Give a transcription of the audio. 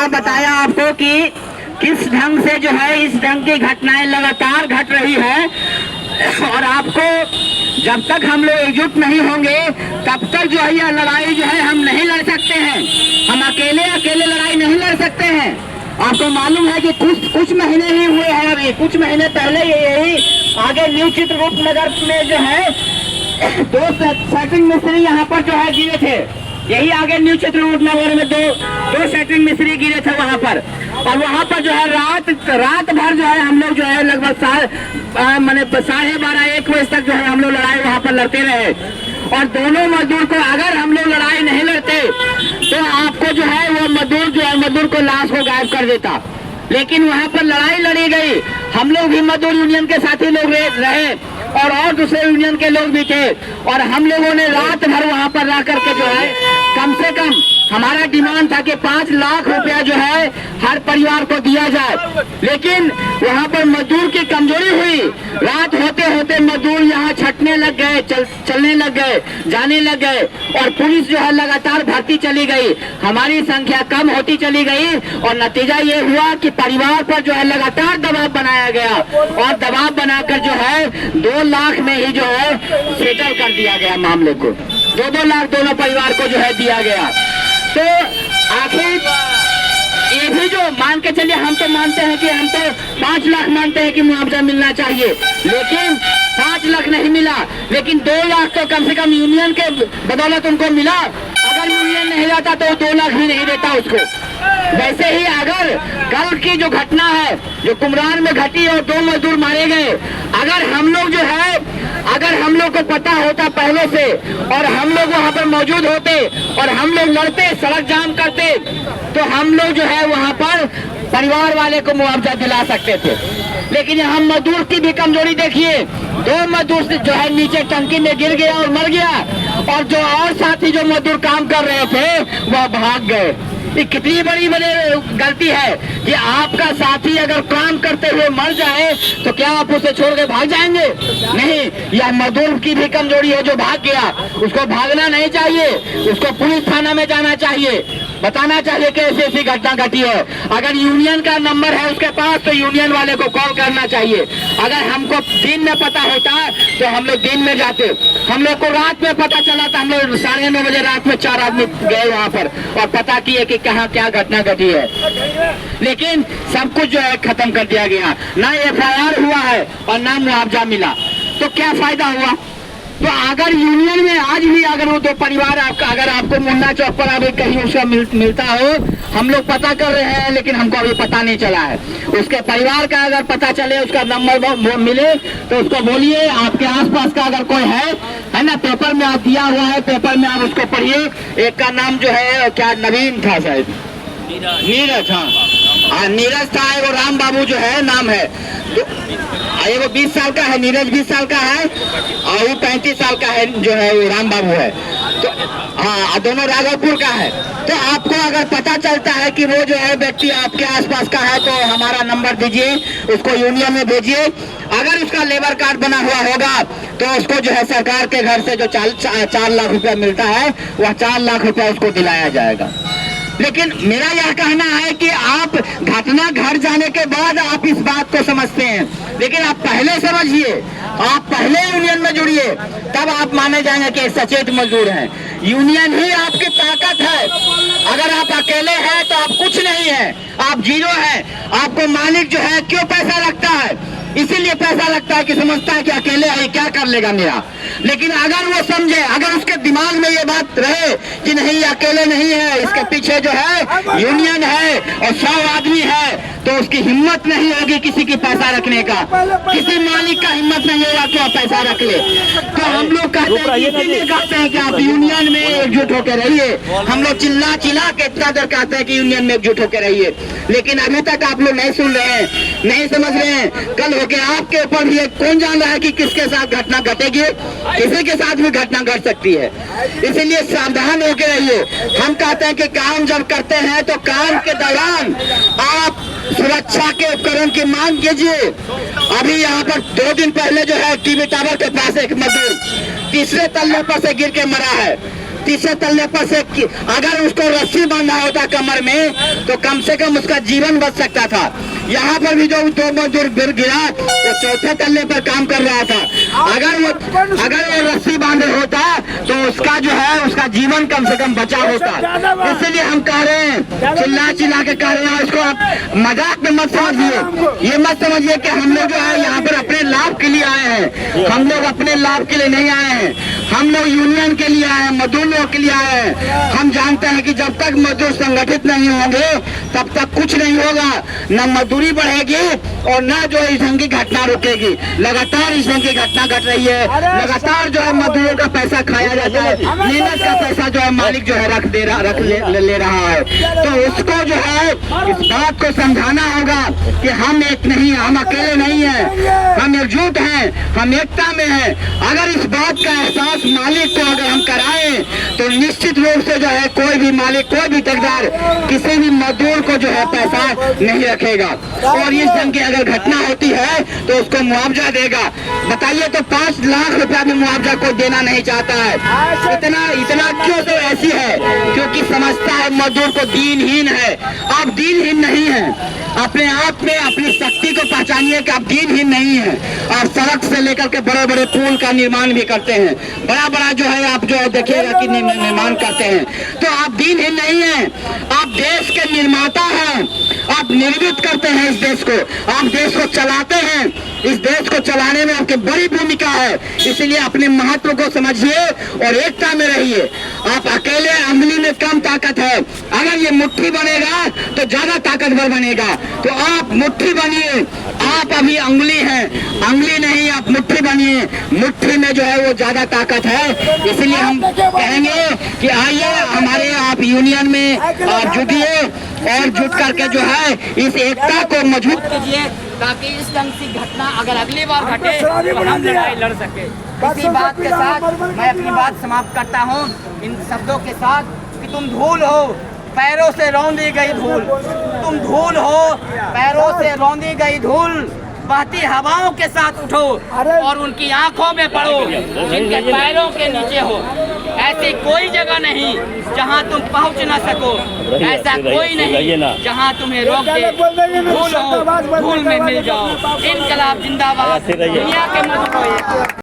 वह बताया आपको कि किस ढंग से जो है इस ढंग की घटनाएं लगातार घट रही है। और आपको जब तक हम लोग एकजुट नहीं होंगे तब तक जो है यह लड़ाई जो है हम नहीं लड़ सकते हैं। हम अकेले लड़ाई नहीं लड़ सकते हैं। आपको मालूम है कि कुछ महीने ही हुए हैं, अभी कुछ महीने पहले यही आगे न्यू चित्रकूट नगर में जो है 2 सेटिंग मिस्त्री यहाँ पर जो है गिरे थे। यही आगे न्यू चित्रकूट नगर में दो सेटिंग मिस्त्री गिरे थे वहाँ पर। और वहाँ पर जो है रात भर जो है हम लोग जो है लगभग 12:30-1 बजे तक जो है हम लोग लड़ाई वहाँ पर लड़ते रहे। और दोनों मजदूर को अगर हम लोग लड़ाई नहीं लड़ते तो आपको जो है वो मजदूर को लाश को गायब कर देता। लेकिन वहाँ पर लड़ाई लड़ी गई। हम लोग भी मजदूर यूनियन के साथी लोग रहे और दूसरे यूनियन के लोग भी थे। और हम लोगों ने रात भर वहाँ पर रह करके जो है कम से कम हमारा डिमांड था कि 5 लाख रुपया जो है हर परिवार को दिया जाए। लेकिन वहाँ पर मजदूर की कमजोरी हुई। रात होते होते मजदूर यहाँ छटने लग गए, चलने लग गए, जाने लग गए। और पुलिस जो है लगातार भर्ती चली गई, हमारी संख्या कम होती चली गई। और नतीजा ये हुआ कि परिवार पर जो है लगातार दबाव बनाया गया और दबाव बनाकर जो है 2 लाख में ही जो है सेटल कर दिया गया मामले को। 2-2 लाख दोनों परिवार को जो है दिया गया। तो आखिर ये भी जो मान के चलिए, हम तो मानते हैं कि हम तो 5 लाख मानते हैं कि मुआवजा मिलना चाहिए, लेकिन 5 लाख नहीं मिला। लेकिन 2 लाख तो कम से कम यूनियन के बदौलत उनको मिला। अगर यूनियन नहीं रहता तो 2 लाख भी नहीं देता उसको। वैसे ही अगर कल की जो घटना है जो कुमरान में घटी और 2 मजदूर मारे गए, अगर हम लोग को पता होता पहले से और हम लोग वहाँ पर मौजूद होते और हम लोग लड़ते, सड़क जाम करते, तो हम लोग जो है वहाँ पर परिवार वाले को मुआवजा दिला सकते थे। लेकिन यहाँ मजदूर की भी कमजोरी देखिए। 2 मजदूर जो है नीचे टंकी में गिर गया और मर गया, और जो और साथी जो मजदूर काम कर रहे थे वह भाग गए। ये कितनी बड़ी गलती है कि आपका साथी अगर काम करते हुए मर जाए तो क्या आप उसे छोड़ के भाग जाएंगे? नहीं, यह मजदूर की भी कमजोरी है जो भाग गया। उसको भागना नहीं चाहिए, उसको पुलिस थाना में जाना चाहिए, बताना चाहिए कि ऐसी घटना घटी है। अगर यूनियन का नंबर है उसके पास तो यूनियन वाले को कॉल करना चाहिए। अगर हमको दिन में पता होता तो हम लोग दिन में जाते। हम लोग को रात में पता चला था, हम लोग 9:30 बजे रात में 4 आदमी गए वहाँ पर और पता किए कि कहाँ क्या घटना घटी है। लेकिन सब कुछ जो है खत्म कर दिया गया, ना FIR हुआ है और ना मुआवजा मिला। तो क्या फायदा हुआ? तो अगर यूनियन में आज भी अगर वो 2 परिवार अगर आपको मुन्ना चौक पर अभी कहीं उसका मिलता हो, हम लोग पता कर रहे हैं लेकिन हमको अभी पता नहीं चला है। उसके परिवार का अगर पता चले, उसका नंबर मिले तो उसको बोलिए। आपके आसपास का अगर कोई है ना, पेपर में आप दिया हुआ है, पेपर में आप उसको पढ़िए। एक का नाम जो है क्या नवीन था शायद, नीरज, हाँ नीरज था। एगो राम बाबू जो है नाम है, एगो 20 साल का है, नीरज 20 साल का है और वो 35 साल का है जो है वो राम बाबू है। तो हाँ, दोनों राघवपुर का है। तो आपको अगर पता चलता है कि वो जो है व्यक्ति आपके आसपास का है तो हमारा नंबर दीजिए, उसको यूनियन में भेजिए। अगर उसका लेबर कार्ड बना हुआ होगा तो उसको जो है सरकार के घर से जो 4 लाख रुपया मिलता है वह 4 लाख रुपया उसको दिलाया जाएगा। लेकिन मेरा यह कहना है कि आप घटना घट जाने के बाद आप इस बात को समझते हैं, लेकिन आप पहले समझिए, आप पहले यूनियन में जुड़िए, तब आप माने जाएंगे कि सचेत मजदूर हैं। यूनियन ही आपकी ताकत है। अगर आप अकेले हैं तो आप कुछ नहीं है, आप 0 हैं। आपको मालिक जो है क्यों पैसा लगता है? इसीलिए पैसा लगता है कि समझता है कि अकेले है क्या कर लेगा मेरा। लेकिन अगर वो समझे, अगर उसके दिमाग में ये बात रहे कि नहीं अकेले नहीं है, इसके पीछे जो है यूनियन है और 100 आदमी है, तो उसकी हिम्मत नहीं होगी किसी की पैसा रखने का, किसी मालिक का हिम्मत नहीं होगा कि आप पैसा रख ले। तो हम लोग कहते हैं कि आप यूनियन में एकजुट होकर रहिए। हम लोग चिल्ला के इतना देर कहते हैं कि यूनियन में एकजुट होकर रहिए, लेकिन अभी तक आप लोग नहीं सुन रहे हैं, नहीं समझ रहे हैं। कल होके आपके ऊपर भी कौन जान रहा है कि किसके साथ घटना घटेगी? किसी के साथ भी घटना घट सकती है, इसीलिए सावधान होकर रहिए। हम कहते हैं कि काम जब करते हैं तो काम के दौरान आप सुरक्षा के उपकरण की मांग कीजिए। अभी यहाँ पर 2 दिन पहले जो है टीवी टावर के पास एक मजदूर 3रे तल्ले पर से गिर के मरा है। तीसरे तल्ले पर से अगर उसको रस्सी बांधा होता कमर में तो कम से कम उसका जीवन बच सकता था। यहाँ पर भी जो दो मजदूर गिरा वो चौथे तल्ले पर काम कर रहा था। अगर वो रस्सी बांधे होता तो उसका जो है उसका जीवन कम से कम बचा होता। इसलिए हम कह रहे हैं, चिल्ला के कह रहे हैं, इसको आप मजाक में मत समझिए। ये मत समझिए कि हम लोग जो है यहाँ पर अपने लाभ के लिए आए हैं। हम लोग अपने लाभ के लिए नहीं आए हैं, हम लोग यूनियन के लिए आए हैं, मजदूर लोगों के लिए आए हैं। हम जानते हैं कि जब तक मजदूर संगठित नहीं होंगे तब तक कुछ नहीं होगा, न मजदूरी बढ़ेगी और न जो इस ढंग की घटना रुकेगी। लगातार इस ढंग की घटना घट रही है, लगातार जो है मजदूरों का पैसा खाया जाता है, मेहनत का पैसा जो है मालिक जो है ले रहा है। तो उसको जो है इस बात को समझाना होगा कि हम एक नहीं, हम अकेले नहीं हैं, हम एकजुट हैं, हम एकता में हैं। अगर इस बात का एहसास मालिक को अगर हम कराएं तो निश्चित रूप से जो है कोई भी मालिक, कोई भी ठेकेदार किसी भी मजदूर को जो है पैसा नहीं रखेगा और इस ढंग की अगर घटना होती है तो उसको मुआवजा देगा। बताइए तो 5 लाख रुपया भी मुआवजा कोई देना नहीं चाहता है। इतना क्यों? तो ऐसी है क्योंकि समझता है मजदूर को दीनहीन है। आप दीनहीन नहीं हैं, अपने आप में अपनी शक्ति को पहचानिए कि आप दीनहीन नहीं हैं। आप सड़क से लेकर के बड़े बड़े पुल का निर्माण भी करते हैं, बड़ा बड़ा जो है आप जो देखिएगा कि निर्माण करते हैं, तो आप दीनहीन नहीं हैं, आप देश के निर्माता हैं। आप निर्मित करते हैं इस देश को, आप देश को चलाते हैं। इस देश को चलाने में आपकी बड़ी भूमिका है, इसलिए अपने महत्व को समझिए और एकता में रहिए। आप अकेले अंगुली में कम ताकत है, अगर ये मुट्ठी बनेगा तो ज्यादा ताकतवर बनेगा। तो आप मुट्ठी बनिए, आप अभी अंगुली हैं, अंगुली नहीं, आप मुट्ठी बनिए। मुट्ठी में जो है वो ज्यादा ताकत है, इसलिए हम कहेंगे कि आइए हमारे आप यूनियन में जुटिए और जुट करके जो है इस एकता को मजबूत कीजिए ताकि इस ढंग की घटना अगर अगली बार घटे तो हम लड़ाई लड़ सके। इसी बात के साथ मैं अपनी बात समाप्त करता हूँ इन शब्दों के साथ कि तुम धूल हो, पैरों से रौंदी गई धूल, तुम धूल हो, पैरों से रौंदी गई धूल, बहती हवाओं के साथ उठो और उनकी आंखों में पड़ो जिनके पैरों के नीचे हो। ऐसी कोई जगह नहीं जहां तुम पहुंच न सको, ऐसा कोई नहीं जहां तुम्हें रोक दे। धूल हो, धूल में मिल जाओ। इनकलाब जिंदाबाद, दुनिया के मजदूरों